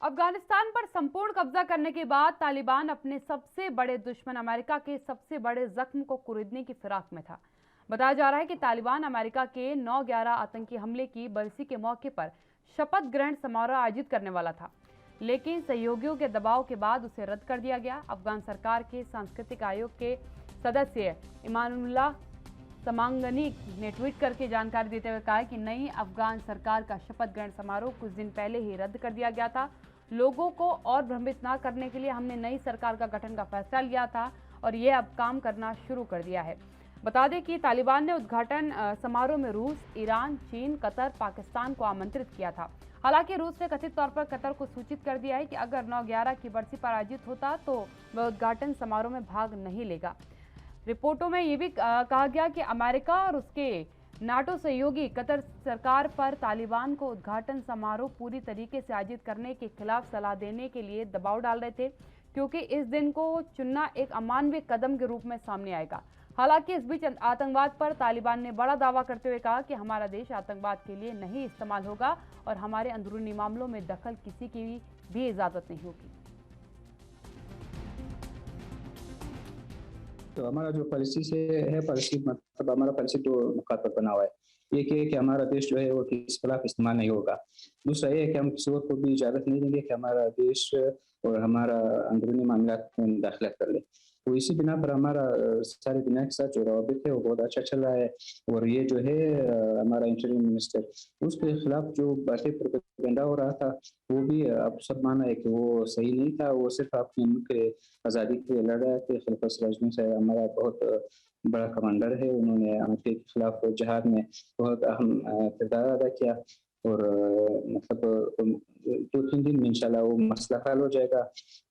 अफगानिस्तान पर संपूर्ण कब्जा करने के बाद तालिबान अपने सबसे बड़े दुश्मन अमेरिका के सबसे बड़े जख्म को कुरेदने की फिराक में था। बताया जा रहा है कि तालिबान अमेरिका के 9/11 आतंकी हमले की बरसी के मौके पर शपथ ग्रहण समारोह आयोजित करने वाला था, लेकिन सहयोगियों के दबाव के बाद उसे रद्द कर दिया गया। अफगान सरकार के सांस्कृतिक आयोग के सदस्य इमानुल्लाह समांगनी ने ट्वीट करके जानकारी देते हुए कहा कि नई अफगान सरकार का शपथ ग्रहण समारोह कुछ दिन पहले ही रद्द कर दिया गया था। लोगों को और भ्रमित न करने के लिए हमने नई सरकार का गठन का फैसला लिया था और ये अब काम करना शुरू कर दिया है। बता दें कि तालिबान ने उद्घाटन समारोह में रूस, ईरान, चीन, कतर, पाकिस्तान को आमंत्रित किया था। हालांकि रूस ने कथित तौर पर कतर को सूचित कर दिया है कि अगर 9/11 की बरसी पर आयोजित होता तो वह उद्घाटन समारोह में भाग नहीं लेगा। रिपोर्टों में ये भी कहा गया कि अमेरिका और उसके नाटो सहयोगी कतर सरकार पर तालिबान को उद्घाटन समारोह पूरी तरीके से आयोजित करने के खिलाफ सलाह देने के लिए दबाव डाल रहे थे, क्योंकि इस दिन को चुनना एक अमानवीय कदम के रूप में सामने आएगा। हालांकि इस बीच आतंकवाद पर तालिबान ने बड़ा दावा करते हुए कहा कि हमारा देश आतंकवाद के लिए नहीं इस्तेमाल होगा और हमारे अंदरूनी मामलों में दखल किसी की भी इजाजत नहीं होगी। तो हमारा जो पॉलिसी से है, पॉलिसी मतलब हमारा पॉलिसी दो नुकात पर बना हुआ है। एक ये कि हमारा देश जो है वो किसी के खिलाफ इस्तेमाल नहीं होगा। दूसरा ये है कि हम किसी और को भी इजाज़त नहीं देंगे कि हमारा देश और हमारा अंदरूनी मामलात में दाखिला कर ले। तो इसी बिना पर हमारा सारी दुनिया के साथ जो रवाबित है वो बहुत अच्छा चल रहा है। और ये जो है हमारा इंटरिम मिनिस्टर उसके खिलाफ जो बातें प्रोपेगेंडा हो रहा था वो भी अब सब माना है कि वो सही नहीं था। वो सिर्फ अपने मुल्क के आज़ादी के लिए लड़ रहा है कि खलीफा सिराजुद्दौला साहब हमारा बहुत बड़ा कमांडर है। उन्होंने अमेरिका के खिलाफ जहाद में बहुत अहम किरदार अदा किया और मतलब 2-3 दिन में इंशाल्लाह वो मसला हल हो जाएगा।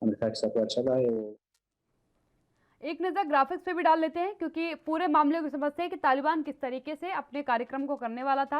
अमेरिका के साथ अच्छा रहा है वो। एक नज़र ग्राफिक्स पे भी डाल लेते हैं, क्योंकि पूरे मामले को समझते हैं कि तालिबान किस तरीके से अपने कार्यक्रम को करने वाला था।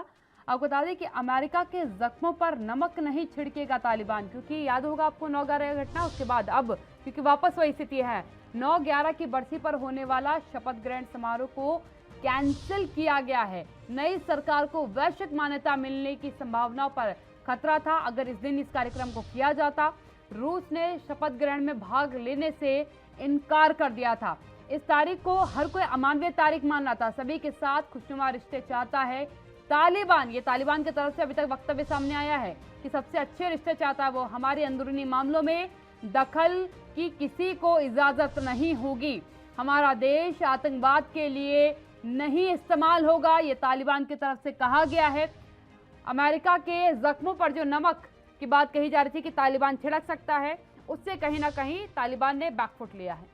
आपको बता दें कि अमेरिका के जख्मों पर नमक नहीं छिड़केगा तालिबान, क्योंकि याद होगा आपको 9/11 घटना, उसके बाद अब क्योंकि वापस वही स्थिति है, 9/11 की बरसी पर होने वाला शपथ ग्रहण समारोह को कैंसिल किया गया है। नई सरकार को वैश्विक मान्यता मिलने की संभावना पर खतरा था अगर इस दिन इस कार्यक्रम को किया जाता। रूस ने शपथ ग्रहण में भाग लेने से इनकार कर दिया था। इस तारीख को हर कोई अमानवीय तारीख मान रहा था। सभी के साथ खुशनुमा रिश्ते चाहता है तालिबान। ये तालिबान की तरफ से अभी तक वक्तव्य सामने आया है कि सबसे अच्छे रिश्ते चाहता है वो, हमारे अंदरूनी मामलों में दखल की किसी को इजाजत नहीं होगी, हमारा देश आतंकवाद के लिए नहीं इस्तेमाल होगा, ये तालिबान की तरफ से कहा गया है। अमेरिका के जख्मों पर जो नमक की बात कही जा रही थी कि तालिबान छिड़क सकता है, उससे कहीं ना कहीं तालिबान ने बैकफुट लिया है।